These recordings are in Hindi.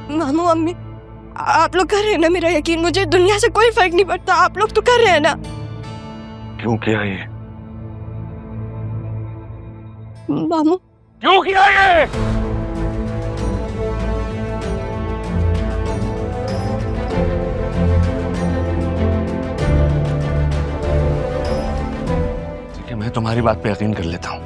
मामू अम्मी, आप लोग कर रहे हैं ना मेरा यकीन, मुझे दुनिया से कोई फर्क नहीं पड़ता, आप लोग तो कर रहे हैं ना। क्यों किया ये? मामू क्यों किया ये? ठीक है, मैं तुम्हारी बात पे यकीन कर लेता हूं।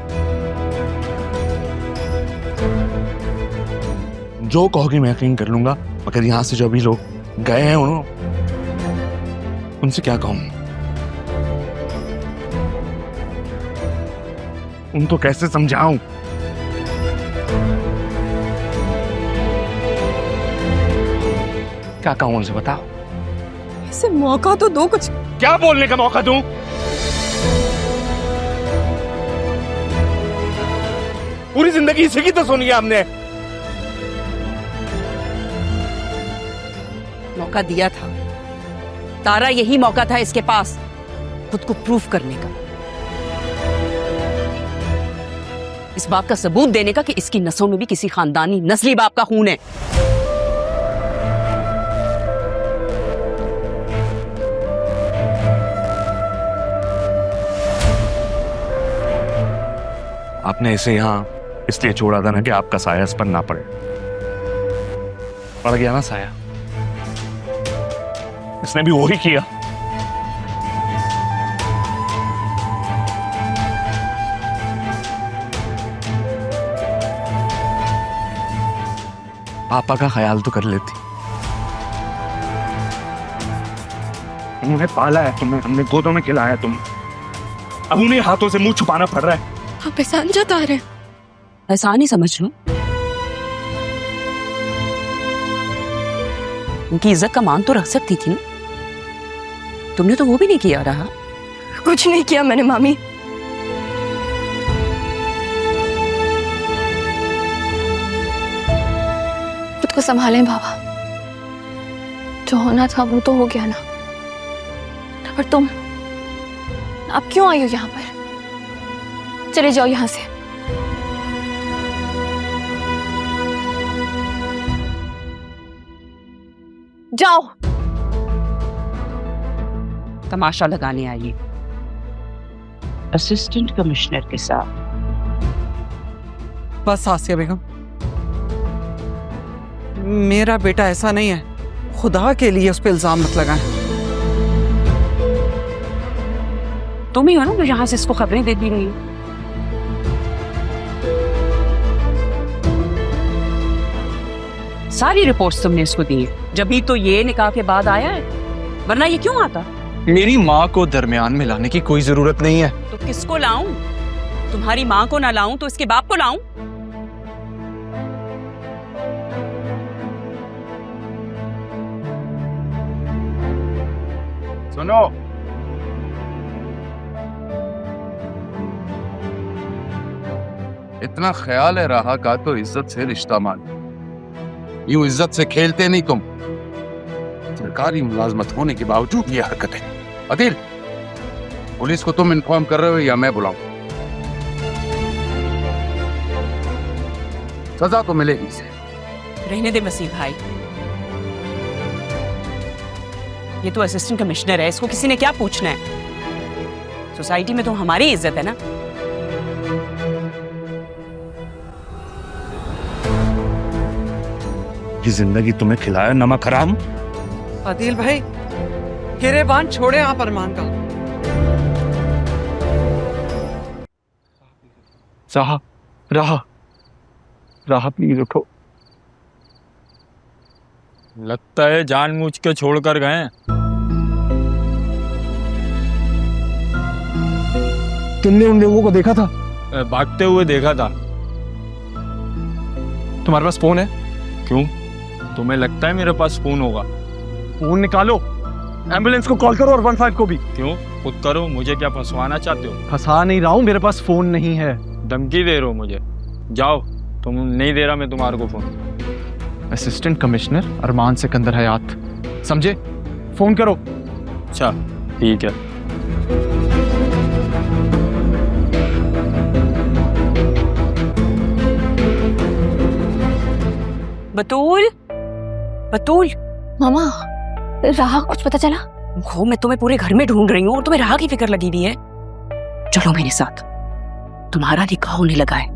जो कहोगी मैं यकीन कर लूंगा, मगर यहां से जो अभी लोग गए हैं उनसे क्या कहूं? उनको कैसे समझाऊं? क्या कहूं उनसे, बताओ। इसे मौका तो दो, कुछ क्या बोलने का मौका दूं? पूरी जिंदगी इसी की तो सुनी है हमने। मौका दिया था तारा, यही मौका था इसके पास खुद को प्रूफ करने का, इस बात का सबूत देने का कि इसकी नसों में भी किसी खानदानी नस्ली बाप का खून है। आपने इसे यहां इसलिए छोड़ा था ना कि आपका साया इस पर ना पड़े। पड़ गया ना साया, इसने भी वही किया। पापा का ख्याल तो कर लेती। उन्होंने पाला है तुम्हें, हमने गोदों में खिलाया तुम, अब उन्हें हाथों से मुंह छुपाना पड़ रहा है। आप एहसान जता रहे हैं। एहसान ही समझ लो, उनकी इज्जत का मान तो रख सकती थी ना, तुमने तो वो भी नहीं किया। रहा कुछ नहीं किया मैंने मामी। खुद को संभालें बाबा, जो होना था वो तो हो गया ना। पर तुम अब क्यों आई हो यहाँ पर? चले जाओ यहाँ से। जाओ। तमाशा लगाने आई असिस्टेंट कमिश्नर के साथ। बस आसिया बेगम, मेरा बेटा ऐसा नहीं है, खुदा के लिए उस पर इल्जाम मत लगाएं। तुम ही हो ना जो यहाँ से इसको खबरें देती रही हो। सारी रिपोर्ट्स तुमने इसको दी है, जब ही तो ये निकाह के बाद आया है, वरना ये क्यों आता? मेरी माँ को दरमियान में लाने की कोई जरूरत नहीं है। तो किसको लाऊं? तुम्हारी माँ को ना लाऊं तो इसके बाप को लाऊं? सुनो, इतना ख्याल है राहा का तो इज्जत से रिश्ता मान, यूं इज्जत से खेलते नहीं तुम। सरकारी मुलाजमत होने के बावजूद ये हरकतें। अदिल, पुलिस को तुम इन्फॉर्म कर रहे हो या मैं बुलाऊं? सजा तो मिलेगी इसे। रहने दे मसीह भाई, ये तो असिस्टेंट कमिश्नर है, इसको किसी ने क्या पूछना है? सोसाइटी में तो हमारी इज्जत है ना। ये जिंदगी तुम्हें खिलाया नमक हराम। आदिल भाई, गिरेबान छोड़े आप अरमान का। साहब, राहा प्लीज उठो। लगता है जानबूझ के छोड़कर गए। तुमने उन लोगों को देखा था? भागते हुए देखा था। तुम्हारे पास फोन है? क्यों, तुम्हें लगता है मेरे पास फोन होगा? फोन निकालो, एम्बुलेंस को कॉल करो और 15 को भी। क्यों, खुद करो, मुझे क्या फंसवाना चाहते हो? फंसा नहीं रहा हूँ, मेरे पास फोन नहीं है। धमकी दे रहे हो मुझे? जाओ, तुम नहीं दे रहा मैं तुम्हारे को फोन। असिस्टेंट कमिश्नर अरमान सिकंदर हयात, समझे? फोन करो। अच्छा ठीक है। बतूल, बतूल, मामा राह कुछ पता चला? हो मैं तुम्हें पूरे घर में ढूंढ रही हूँ और तुम्हें राह की फिक्र लगी हुई है। चलो मेरे साथ, तुम्हारा निकाह होने लगा है।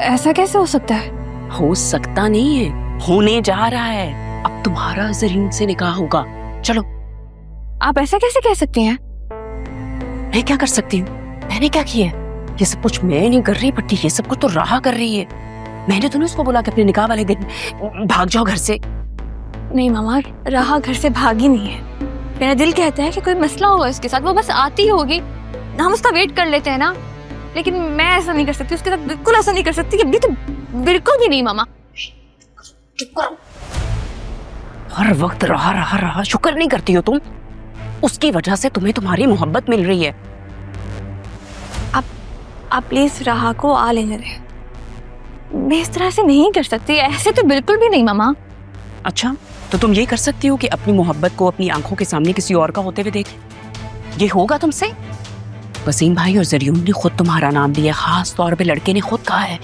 ऐसा कैसे हो सकता है? हो सकता नहीं है, होने जा रहा है। अब तुम्हारा जरीन से निकाह होगा। चलो। आप ऐसा कैसे कह सकती हैं? मैं क्या कर सकती हूँ? मैंने क्या किया है? ये सब कुछ मैं नहीं कर रही, पट्टी ये सब कुछ तो राह कर रही है। मैंने तो नहीं उसको बोला कि अपने निकाह वाले दिन भाग जाओ घर से। नहीं मामा, राह घर से भागी नहीं है। मेरा दिल कहता है कि कोई मसला होगा इसके साथ, वो बस आती होगी, हम उसका वेट कर लेते हैं ना। लेकिन मैं ऐसा नहीं कर सकती, उसके साथ बिल्कुल ऐसा नहीं कर सकती। अभी तो बिल्कुल भी नहीं मामा। हर वक्त रहा शुक्र नहीं करती हो तुम। उसकी वजह से तुम्हें तुम्हारी मोहब्बत मिल रही है। आप प्लीज राह को आ लेने दें। मैं इस तरह से नहीं कर सकती, ऐसे तो बिल्कुल भी नहीं मामा। अच्छा, तो तुम ये कर सकती हो कि अपनी मोहब्बत को अपनी आंखों के सामने किसी और का होते हुए देख। ये होगा तुमसे? वसीम भाई और जरियून ने खुद तुम्हारा नाम लिया, खास तौर पे लड़के ने खुद कहा है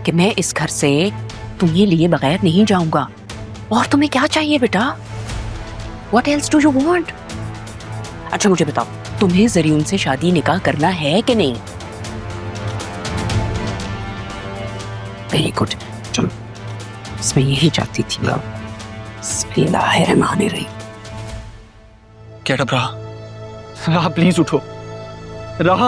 कि मैं इस घर से तुम्हें लिए बगैर नहीं जाऊंगा। और तुम्हें क्या चाहिए बेटा? What else do you want? अच्छा मुझे बताओ, तुम्हें जरियून से शादी निकाह करना है कि नहीं? वेरी गुड, चलो। इसमें यही चाहती थी। बिस्मिल्लाहिर्रहमानिर्रहीम। गेट अप राह। राह प्लीज उठो। राह,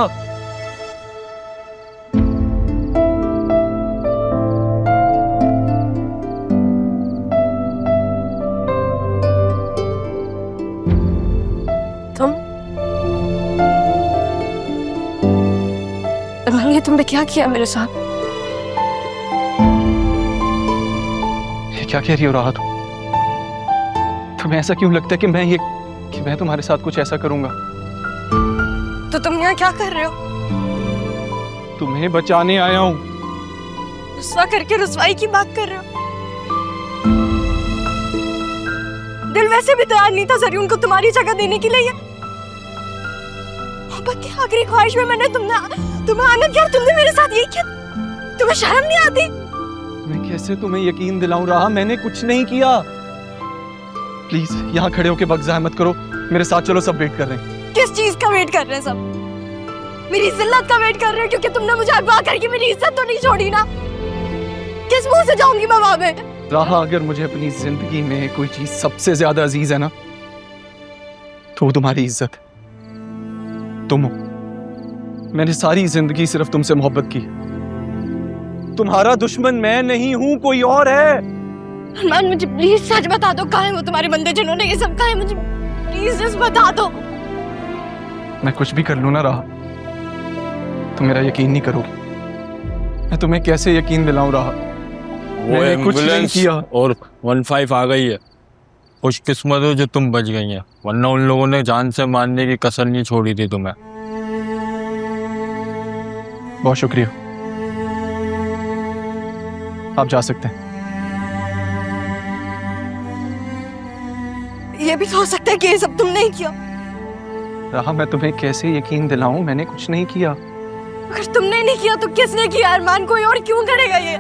ये तुमने क्या किया मेरे साथ? ये क्या कह रही हो राह? तुम्हें ऐसा क्यों लगता है कि मैं तुम्हारे साथ कुछ ऐसा करूंगा? तो तुम यहाँ क्या कर रहे हो? तुम्हें बचाने आया हूं। रुस्वा करके रुस्वाई की बात कर रहे हो? दिल वैसे भी तैयार नहीं था जरियून को तुम्हारी जगह देने के लिए। मोहब्बत की आखिरी ख्वाहिश में मैंने तुम्हें आना किया, तुमने मेरे साथ ये किया। तुम्हें शर्म नहीं आती? मैं कैसे तुम्हें यकीन दिलाऊं राह? मैंने कुछ नहीं किया। प्लीज यहाँ खड़े होके वक्त ज़ाया मत करो, मेरे साथ चलो, सब वेट कर रहे हैं। किस चीज का वेट कर रहे हैं सब? मेरी जिल्लत का वेट कर रहे हैं, क्योंकि तुमने मुझे अगवा करके मेरी इज्जत तो नहीं छोड़ी ना। किस मुंह से जाऊंगी मैं वहां पे? राह, अगर मुझे अपनी जिंदगी में कोई चीज सबसे ज्यादा अजीज है ना, तो वो तुम्हारी इज्जत है। तुम हो। मैंने सारी जिंदगी सिर्फ तुमसे मोहब्बत की। तुम्हारा दुश्मन मैं नहीं हूं, कोई और है। अरमान, मुझे प्लीज सच बता दो, कहाँ है वो तुम्हारे बंदे जिन्होंने ये सब कहा है? मुझे प्लीज जस्ट बता दो। मैं कुछ भी कर लूं ना राह, तुम मेरा यकीन नहीं करोगी। मैं तुम्हें कैसे यकीन दिलाऊं राह? वो मैंने कुछ नहीं एम्बुलेंस किया। और 15 आ गई है। खुशकिस्मत हो जो तुम बच गई हैं, वरना उन लोगों ने जान से मारने की कसर नहीं छोड़ी थी तुम्हें। बहुत शुक्रिया, आप जा सकते हैं। ये भी तो हो सकता है कि ये सब तुमने ही किया। राह, मैं तुम्हें कैसे यकीन दिलाऊं? मैंने कुछ नहीं किया। अगर तुमने नहीं किया तो किसने किया? अरमान, कोई और क्यों करेगा ये?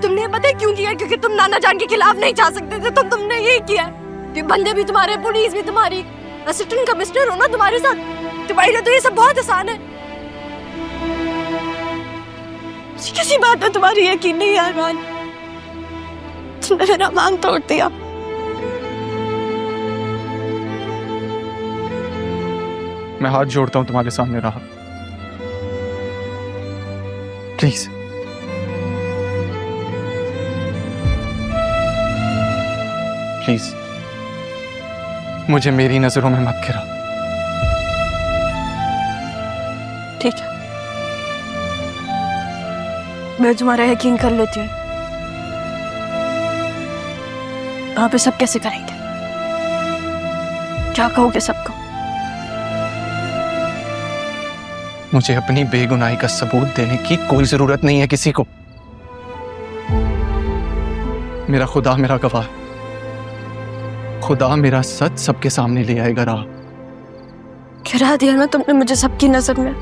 तुमने पता है क्यों किया? क्योंकि तुम नाना जान के खिलाफ नहीं जा सकते थे, तो तुमने यही किया। ये बंदे भी तुम्हारे, पुलिस भी तुम्हारी, असिस्टेंट कमिश्नर हो ना तुम्हारे साथ, तुम्हारे लिए तो ये सब बहुत आसान है। किसी बात में तुम्हारी यकीन नहीं है अरमान। तुमने मेरा मान तोड़ दिया। मैं हाथ जोड़ता हूं तुम्हारे सामने राह, प्लीज। प्लीज मुझे मेरी नजरों में मत गिरा। ठीक है, मैं तुम्हारा यकीन कर लेती हूँ। आप ये सब कैसे करेंगे? क्या कहोगे सबको? मुझे अपनी बेगुनाही का सबूत देने की कोई जरूरत नहीं है किसी को। मेरा खुदा मेरा गवाह है। खुदा मेरा सच सबके सामने ले आएगा राह। गिरा दिया ना तुमने मुझे सबकी नजर में।